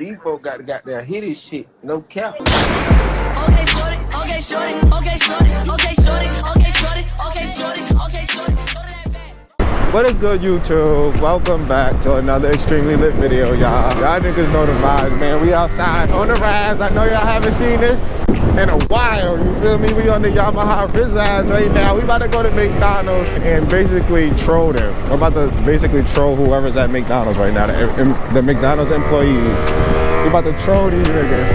These folks got that hitty shit, no cap. Okay, shorty, okay, shorty, okay, shorty, okay, shorty, okay, shorty, okay, shorty, okay, shorty. What is good, YouTube? Welcome back to another extremely lit video, y'all. Y'all niggas know the vibes, man. We outside on the rise. I know y'all haven't seen this in a while, you feel me? We on the Yamaha Rizzaz right now. We about to go to McDonald's and basically troll them. We're about to basically troll whoever's at McDonald's right now, the McDonald's employees. We about to troll these niggas.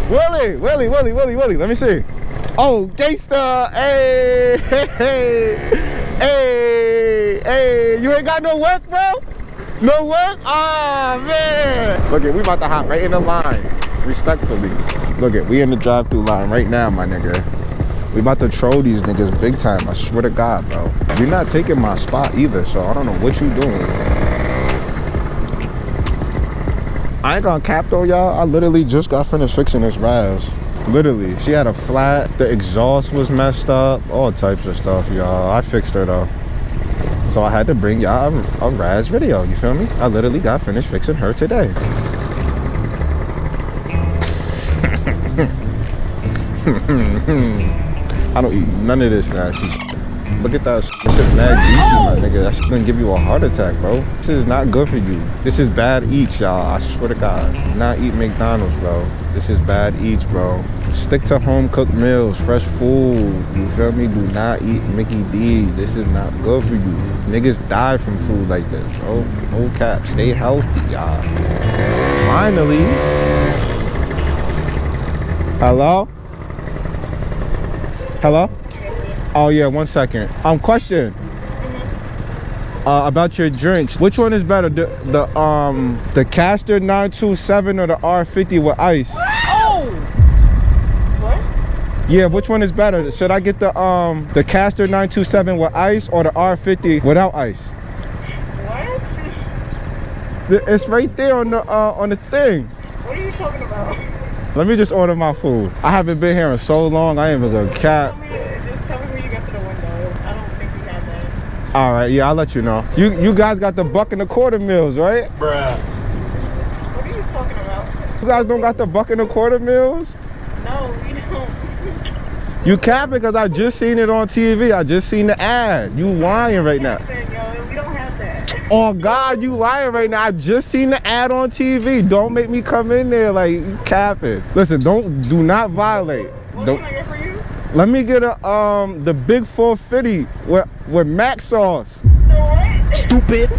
Willie, let me see. Oh, gangsta, hey, hey, you ain't got no work, bro? No work? Oh, man. Look it, we about to hop right in the line, respectfully. Look it, we in the drive-thru line right now, my nigga. We about to troll these niggas big time, I swear to God, bro. You're not taking my spot either, so I don't know what you doing. I ain't gonna cap though, y'all. I literally just got finished fixing this Raz. Literally, she had a flat, the exhaust was messed up, all types of stuff, y'all. I fixed her though. So I had to bring y'all a Raz video, you feel me? I literally got finished fixing her today. I don't eat none of this nasty shit. Look at that shit. This is mad juicy, my nigga. That shit gonna give you a heart attack, bro. This is not good for you. This is bad eats, y'all. I swear to God. Do not eat McDonald's, bro. This is bad eats, bro. Stick to home cooked meals, fresh food. You feel me? Do not eat Mickey D's. This is not good for you. Niggas die from food like this, bro. No cap. Stay healthy, y'all. Finally. Hello? Hello? Oh yeah, 1 second. Question. About your drinks. Which one is better? The Castor 927 or the R50 with ice? Oh! What? Yeah, which one is better? Should I get the Castor 927 with ice or the R50 without ice? What? It's right there on the thing. What are you talking about? Let me just order my food. I haven't been here in so long. I ain't even gonna cap. Just tell me when you get to the window. I don't think we have that. All right, yeah, I'll let you know. You guys got the $1.25 meals, right? Bruh. What are you talking about? You guys don't got the $1.25 meals? No, we don't. You capping because I just seen it on TV. I just seen the ad. You lying right now. Yo, we don't have that. Oh God, you lying right now. I just seen the ad on TV. Don't make me come in there like you capping. Listen, do not violate. What can I get for you? Let me get the big 450 with mac sauce. The what? Stupid. You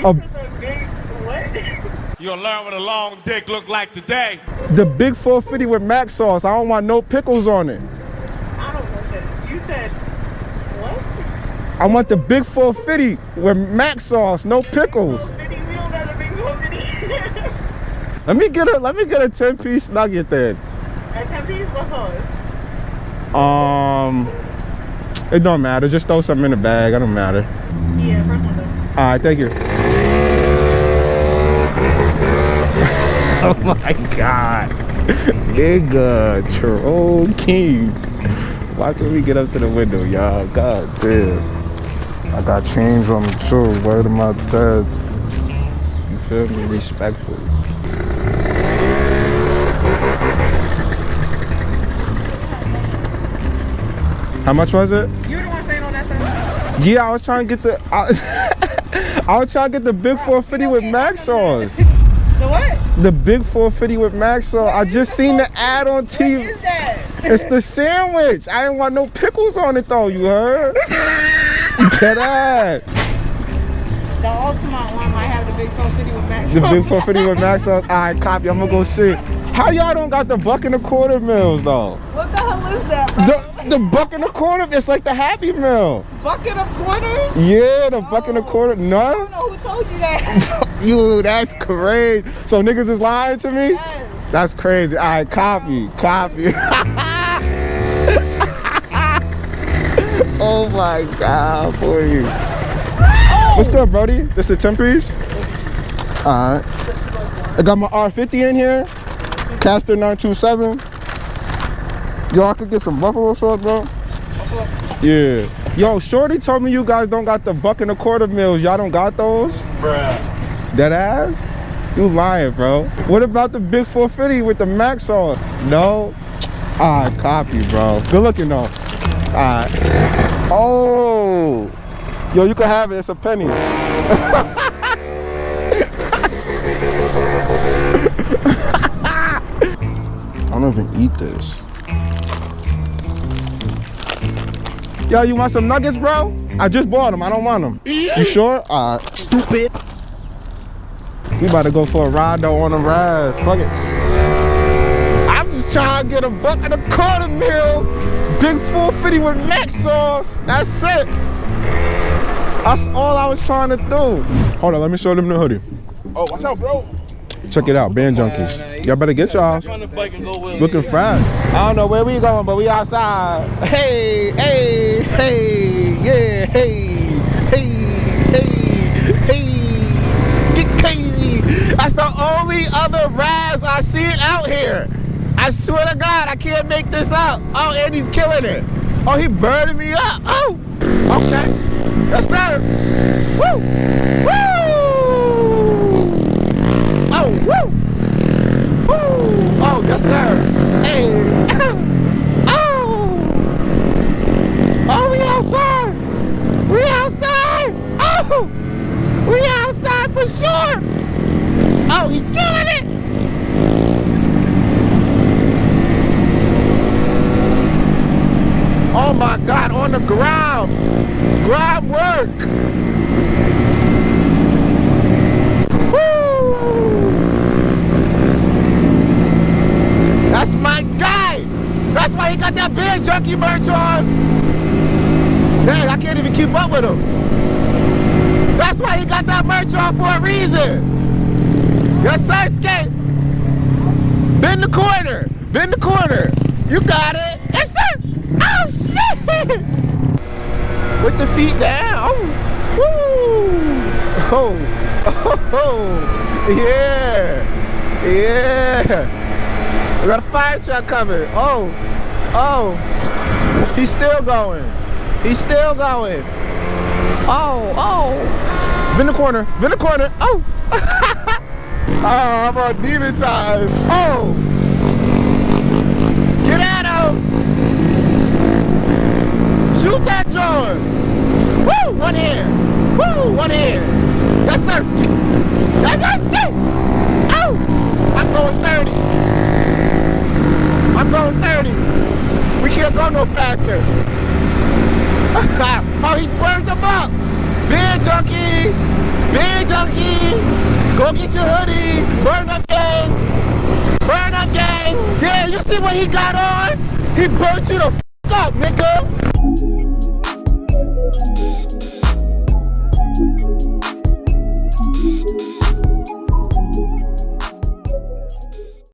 said the big what? You'll learn what a long dick look like today. The big 450 with mac sauce. I don't want no pickles on it. I don't want that. You said what? I want the big 450 with mac sauce, no pickles. We don't got a big 450. Let me get a 10-piece nugget then. At 10 piece, what sauce? It don't matter. Just throw something in the bag. It don't matter. Yeah, first one though. All right, thank you. Oh my God, nigga, troll king. Watch when we get up to the window, y'all. God damn. I got change on me too. Word of my dad. You feel me? Respectful. How much was it? You were the one saying all that stuff? Yeah, I was trying to get the I was trying to get the big 450 with mac sauce. The what? The big 450 with mac sauce. I just seen the ad on TV. What is that? It's the sandwich. I didn't want no pickles on it though, you heard? Get that. The Ultimate one might have the big 450 with mac sauce. The big 450 with mac sauce. All right, copy. I'm gonna go see. How y'all don't got the $1.25 meals though? What the hell is that, bro? The $1.25. It's like the Happy Meal. Bucket of quarters? Yeah, the $1.25. I None. don't know who told you that. You, that's crazy. So niggas is lying to me? Yes. That's crazy. All right, copy. Oh my God, boy. What's good, Brody? This the 10 piece? All right. I got my R50 in here. Castor 927. Yo, I could get some buffalo sauce, bro. Yeah. Yo, Shorty told me you guys don't got the $1.25 meals. Y'all don't got those? Bruh. Dead ass? You lying, bro. What about the big 450 with the max on? No? Alright, copy, bro. Good looking though. Alright. Oh! Yo, you can have it. It's a penny. I don't even eat this. Yo, you want some nuggets, bro? I just bought them. I don't want them. You sure? Alright. Stupid. We about to go for a ride though on the rise. Fuck it. I'm just trying to get $1.25 meal. Big 450 with mac sauce. That's it. That's all I was trying to do. Hold on, let me show them the hoodie. Oh, watch out, bro. Check it out, band junkies. Y'all better get y'all. Looking fried. I don't know where we going, but we outside. Hey, hey, hey, yeah, hey, hey, hey, hey. Get crazy. That's the only other Raz I seen out here. I swear to God, I can't make this up. Oh, and he's killing it. Oh, he burning me up. Oh, okay. Yes, sir. Woo, woo. Oh, woo! Woo! Oh, yes, sir. Hey! Oh! Oh, we outside! We outside! Oh! We outside for sure! Oh, he's killing it! Oh my God, on the ground! Ground work! That's my guy. That's why he got that big junkie merch on. Dang, I can't even keep up with him. That's why he got that merch on for a reason. Yes, sir, Skate. Bend the corner. Bend the corner. You got it. Yes, sir. Oh, shit. With the feet down. Oh, woo. Oh, oh, yeah. Yeah. We got a fire truck coming. Oh, oh. He's still going. He's still going. Oh, oh. Bend the corner. Bend the corner. Oh. Oh, I'm on demon time. Oh. Get at him. Shoot that joint. Woo, one hand. Woo, one hand. That's thirsty. That's thirsty. Oh, I'm going 30. I'm going 30. We can't go no faster. Oh, he burned them up. Big junkie. Big junkie. Go get your hoodie. Burn up gang. Burn up gang. Yeah, you see what he got on? He burnt you the f up, nigga.